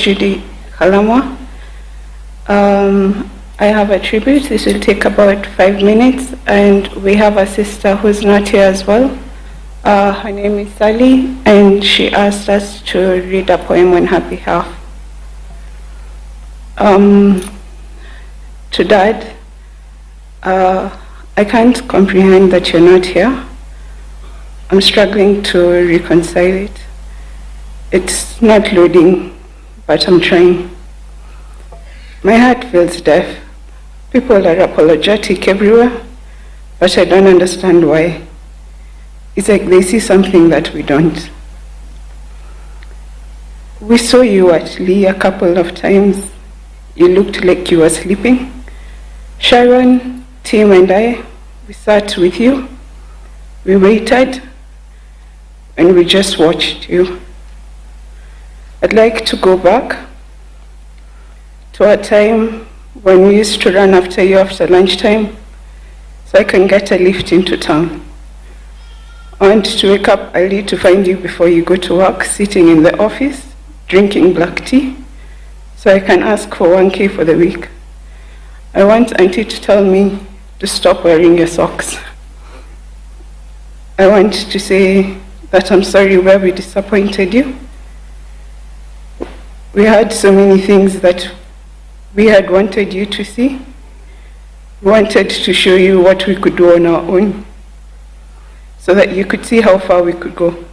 Judy Kalamwa. I have a tribute. This will take about 5 minutes, and we have a sister who's not here as well. Her name is Sally, and she asked us to read a poem on her behalf. To Dad, I can't comprehend that you're not here. I'm struggling to reconcile it. It's not loading, but I'm trying. My heart feels deaf. People are apologetic everywhere, but I don't understand why. It's like they see something that we don't. We saw you at Lee a couple of times. You looked like you were sleeping. Sharon, Tim, and I, we sat with you. We waited, and we just watched you. I'd like to go back to a time when we used to run after you after lunchtime so I can get a lift into town. I want to wake up early to find you before you go to work, sitting in the office, drinking black tea, so I can ask for 1K for the week. I want Auntie to tell me to stop wearing your socks. I want to say that I'm sorry where we disappointed you. We had so many things that we had wanted you to see. We wanted to show you what we could do on our own so that you could see how far we could go.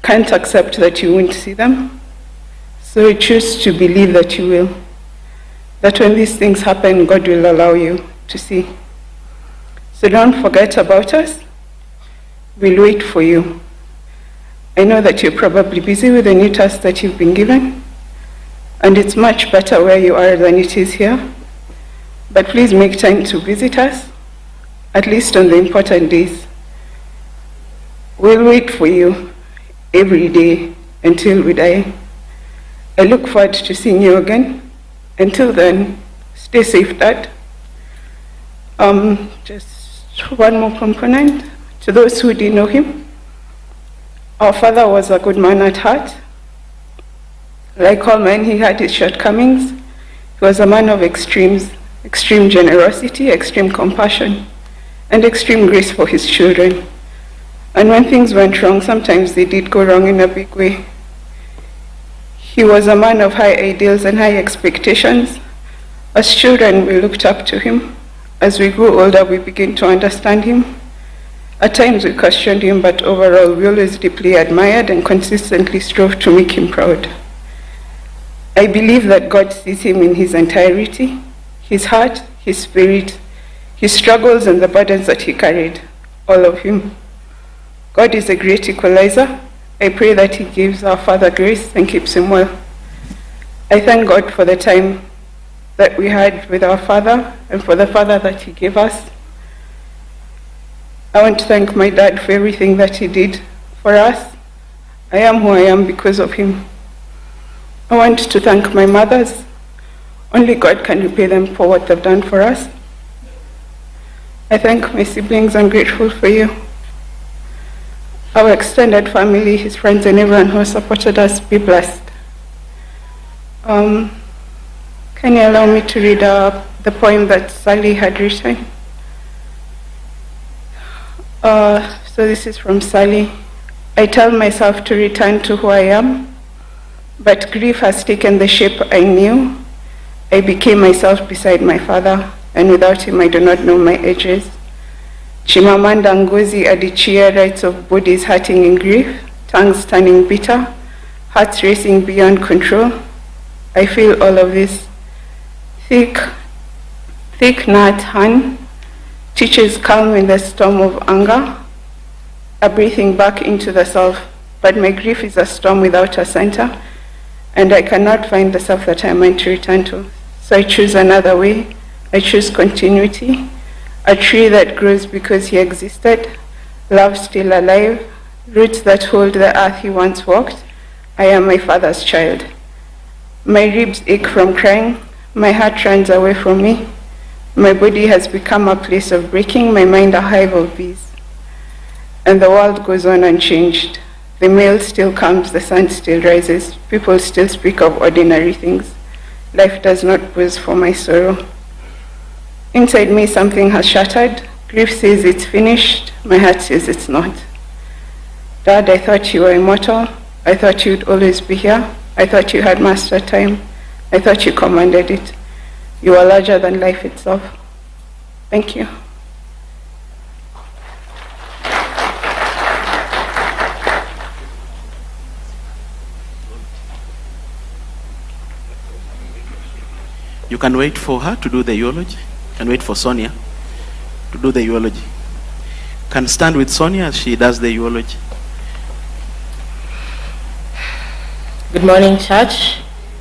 Can't accept that you won't see them, so we choose to believe that you will. That when these things happen, God will allow you to see. So don't forget about us. We'll wait for you. I know that you're probably busy with the new task that you've been given, and it's much better where you are than it is here. But please make time to visit us, at least on the important days. We'll wait for you every day until we die. I look forward to seeing you again. Until then, stay safe, Dad. Just one more component. To those who didn't know him, our father was a good man at heart. Like all men, he had his shortcomings. He was a man of extremes, extreme generosity, extreme compassion, and extreme grace for his children. And when things went wrong, sometimes they did go wrong in a big way. He was a man of high ideals and high expectations. As children, we looked up to him. As we grew older, we began to understand him. At times we questioned him, but overall we always deeply admired and consistently strove to make him proud. I believe that God sees him in his entirety, his heart, his spirit, his struggles and the burdens that he carried, all of him. God is a great equalizer. I pray that he gives our father grace and keeps him well. I thank God for the time that we had with our father and for the father that he gave us. I want to thank my dad for everything that he did for us. I am who I am because of him. I want to thank my mothers. Only God can repay them for what they've done for us. I thank my siblings. I'm grateful for you. Our extended family, his friends, and everyone who supported us, be blessed. Can you allow me to read the poem that Sally had written? So this is from Sally. I tell myself to return to who I am, but grief has taken the shape I knew. I became myself beside my father, and without him I do not know my edges. Chimamanda Ngozi Adichie writes of bodies hurting in grief, tongues turning bitter, hearts racing beyond control. I feel all of this. Thick Nat Han teaches calm in the storm of anger, a breathing back into the self, but my grief is a storm without a center, and I cannot find the self that I am meant to return to. So I choose another way. I choose continuity, a tree that grows because he existed, love still alive, roots that hold the earth he once walked. I am my father's child. My ribs ache from crying, my heart runs away from me. My body has become a place of breaking, my mind a hive of bees. And the world goes on unchanged. The mail still comes, the sun still rises, people still speak of ordinary things. Life does not pause for my sorrow. Inside me, something has shattered. Grief says it's finished, my heart says it's not. Dad, I thought you were immortal. I thought you'd always be here. I thought you had master time. I thought you commanded it. You are larger than life itself. Thank you. You can wait for her to do the eulogy. You can wait for Sonia to do the eulogy. Can stand with Sonia as she does the eulogy. Good morning, church.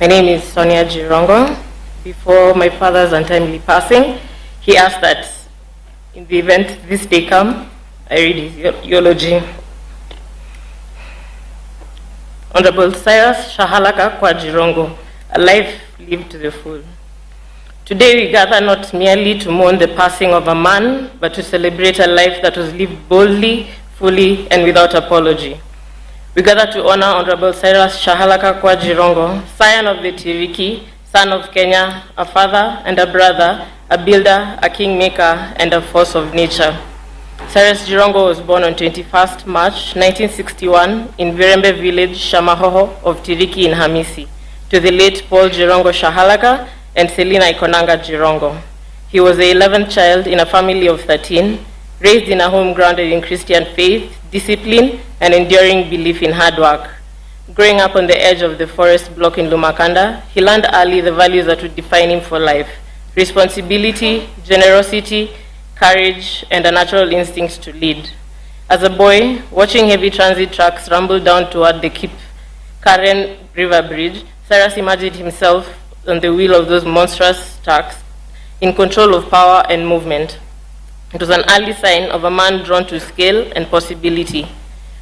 My name is Sonia Jirongo. Before my father's untimely passing, he asked that in the event this day come, I read his eulogy. Honorable Cyrus Jirongo, a life lived to the full. Today we gather not merely to mourn the passing of a man, but to celebrate a life that was lived boldly, fully, and without apology. We gather to honor Honorable Cyrus Jirongo, scion of the Tiriki, son of Kenya, a father and a brother, a builder, a kingmaker, and a force of nature. Cyrus Jirongo was born on 21st March 1961 in Virembe village, Shamahoho of Tiriki in Hamisi, to the late Paul Jirongo Shahalaka and Selina Ikonanga Jirongo. He was the 11th child in a family of 13, raised in a home grounded in Christian faith, discipline, and enduring belief in hard work. Growing up on the edge of the forest block in Lumakanda, he learned early the values that would define him for life: responsibility, generosity, courage, and a natural instinct to lead. As a boy, watching heavy transit trucks rumble down toward the Kip Karen River Bridge, Cyrus imagined himself on the wheel of those monstrous trucks, in control of power and movement. It was an early sign of a man drawn to scale and possibility.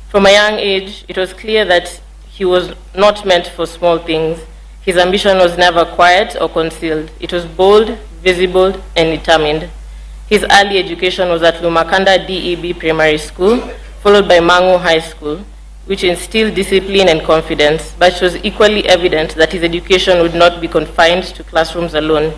From a young age, it was clear that he was not meant for small things. His ambition was never quiet or concealed. It was bold, visible, and determined. His early education was at Lumakanda DEB Primary School, followed by Mangu High School, which instilled discipline and confidence, but it was equally evident that his education would not be confined to classrooms alone.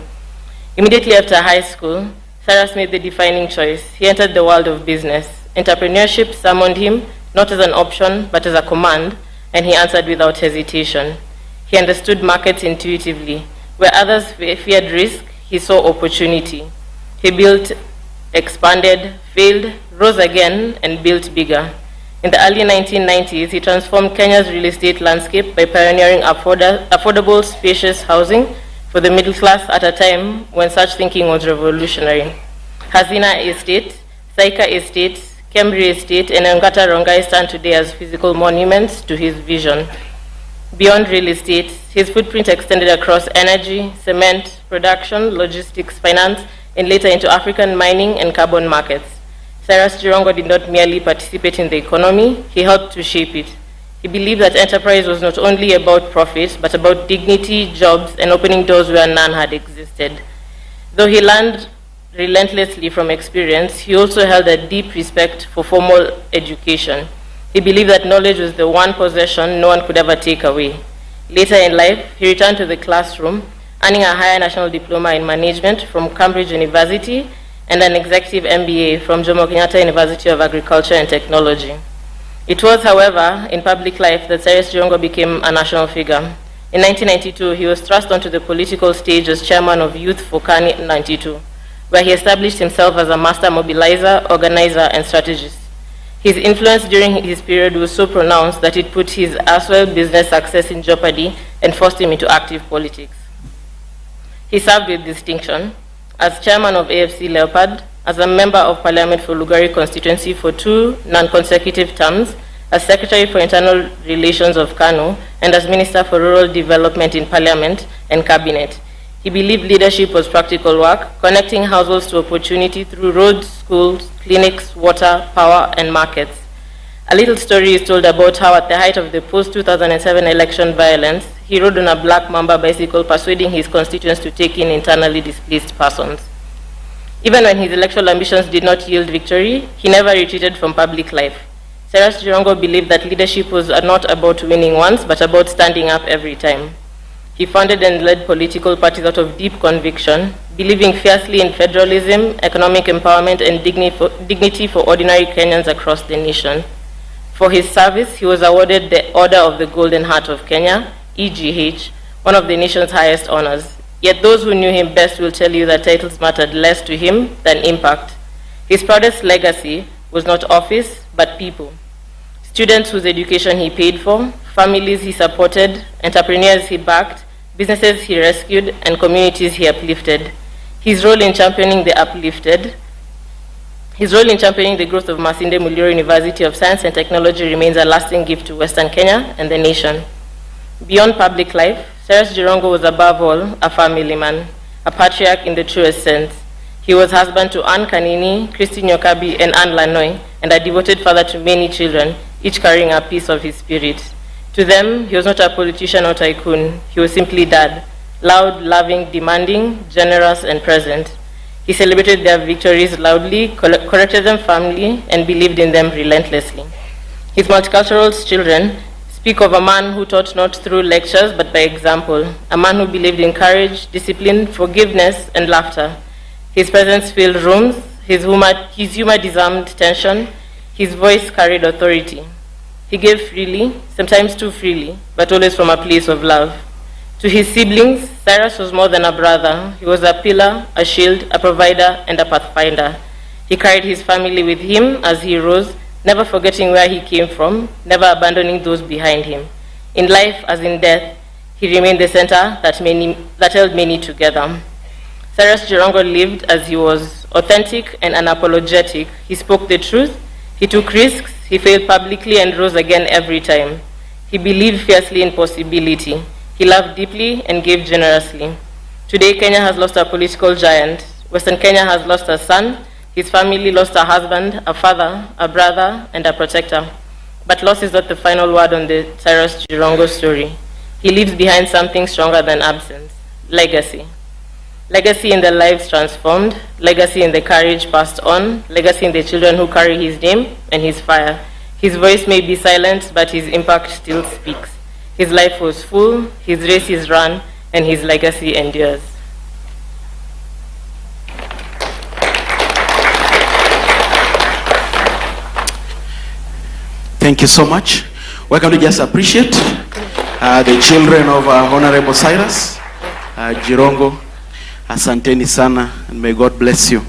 Immediately after high school, Cyrus made the defining choice. He entered the world of business. Entrepreneurship summoned him, not as an option, but as a command, and he answered without hesitation. He understood markets intuitively. Where others feared risk, he saw opportunity. He built, expanded, failed, rose again, and built bigger. In the early 1990s, he transformed Kenya's real estate landscape by pioneering affordable, spacious housing for the middle class at a time when such thinking was revolutionary. Hazina Estate, Saika Estate, Kemri Estate, and Ngata Rongai stand today as physical monuments to his vision. Beyond real estate, his footprint extended across energy, cement, production, logistics, finance, and later into African mining and carbon markets. Cyrus Jirongo did not merely participate in the economy, he helped to shape it. He believed that enterprise was not only about profit, but about dignity, jobs, and opening doors where none had existed. Though he learned relentlessly from experience, he also held a deep respect for formal education. He believed that knowledge was the one possession no one could ever take away. Later in life, he returned to the classroom, earning a higher national diploma in management from Cambridge University and an executive MBA from Jomo Kenyatta University of Agriculture and Technology. It was, however, in public life that Cyrus Jirongo became a national figure. In 1992, he was thrust onto the political stage as chairman of Youth for KANI 92, where he established himself as a master mobilizer, organizer, and strategist. His influence during his period was so pronounced that it put his erstwhile business success in jeopardy and forced him into active politics. He served with distinction as chairman of AFC Leopard, as a member of Parliament for Lugari constituency for 2 non-consecutive terms, as Secretary for Internal Relations of KANU, and as Minister for Rural Development in Parliament and Cabinet. He believed leadership was practical work, connecting households to opportunity through roads, schools, clinics, water, power, and markets. A little story is told about how at the height of the post-2007 election violence, he rode on a black mamba bicycle persuading his constituents to take in internally displaced persons. Even when his electoral ambitions did not yield victory, he never retreated from public life. Cyrus Jirongo believed that leadership was not about winning once, but about standing up every time. He founded and led political parties out of deep conviction, believing fiercely in federalism, economic empowerment, and dignity for ordinary Kenyans across the nation. For his service, he was awarded the Order of the Golden Heart of Kenya, EGH, one of the nation's highest honors. Yet those who knew him best will tell you that titles mattered less to him than impact. His proudest legacy was not office, but people. Students whose education he paid for, families he supported, entrepreneurs he backed, businesses he rescued, and communities he uplifted. His role in championing the growth of Masinde Muliro University of Science and Technology remains a lasting gift to Western Kenya and the nation. Beyond public life, Cyrus Jirongo was above all a family man, a patriarch in the truest sense. He was husband to Anne Kanini, Christine Nyokabi, and Anne Lanoi, and a devoted father to many children, each carrying a piece of his spirit. To them, he was not a politician or tycoon. He was simply dad, loud, loving, demanding, generous, and present. He celebrated their victories loudly, corrected them firmly, and believed in them relentlessly. His multicultural children speak of a man who taught not through lectures but by example, a man who believed in courage, discipline, forgiveness, and laughter. His presence filled rooms, his humor disarmed tension, his voice carried authority. He gave freely, sometimes too freely, but always from a place of love. To his siblings, Cyrus was more than a brother. He was a pillar, a shield, a provider, and a pathfinder. He carried his family with him as he rose, never forgetting where he came from, never abandoning those behind him. In life as in death, he remained the center that held many together. Cyrus Jirongo lived as he was, authentic and unapologetic. He spoke the truth, he took risks, he failed publicly and rose again every time. He believed fiercely in possibility. He loved deeply and gave generously. Today, Kenya has lost a political giant. Western Kenya has lost a son. His family lost a husband, a father, a brother, and a protector. But loss is not the final word on the Cyrus Jirongo story. He leaves behind something stronger than absence: legacy. Legacy in the lives transformed, legacy in the courage passed on, legacy in the children who carry his name and his fire. His voice may be silent, but his impact still speaks. His life was full, his race is run, and his legacy endures. Thank you so much. Why can't we just appreciate the children of Honorable Cyrus Jirongo. Asanteni sana, and may God bless you.